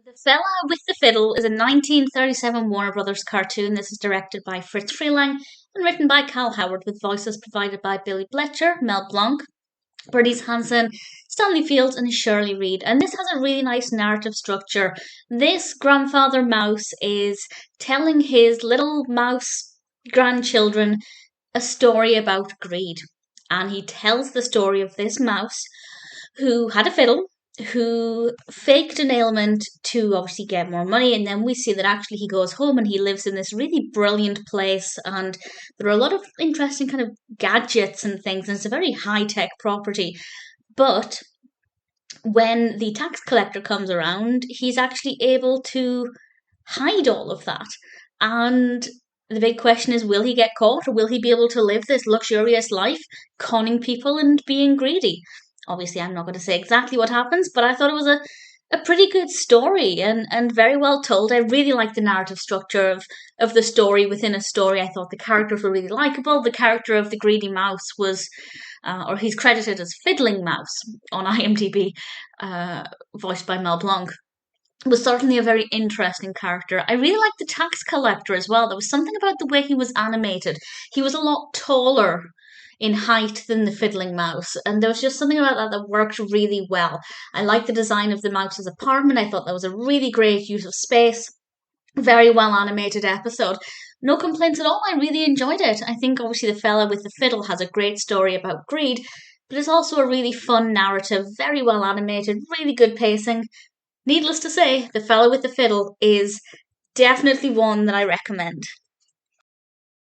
The Fella with the Fiddle is a 1937 Warner Brothers cartoon. This is directed by Freleng and written by Cal Howard, with voices provided by Billy Bletcher, Mel Blanc, Bernice Hansen, Stanley Fields, and Shirley Reed. And this has a really nice narrative structure. This grandfather mouse is telling his little mouse grandchildren a story about greed. And he tells the story of this mouse who had a fiddle, who faked an ailment to obviously get more money, and then we see that actually he goes home and he lives in this really brilliant place, and there are a lot of interesting kind of gadgets and things, and it's a very high-tech property. But when the tax collector comes around, he's actually able to hide all of that. And the big question is, will he get caught, or will he be able to live this luxurious life, conning people and being greedy? Obviously, I'm not going to say exactly what happens, but I thought it was a pretty good story and very well told. I really liked the narrative structure of the story within a story. I thought the characters were really likable. The character of the greedy mouse was, or he's credited as Fiddling Mouse on IMDb, voiced by Mel Blanc, was certainly a very interesting character. I really liked the tax collector as well. There was something about the way he was animated. He was a lot taller in height than the fiddling mouse, and there was just something about that that worked really well. I liked the design of the mouse's apartment. I thought that was a really great use of space. Very well animated episode. No complaints at all. I really enjoyed it. I think obviously the fella with the fiddle has a great story about greed, but it's also a really fun narrative, very well animated, really good pacing. Needless to say, the fella with the fiddle is definitely one that I recommend.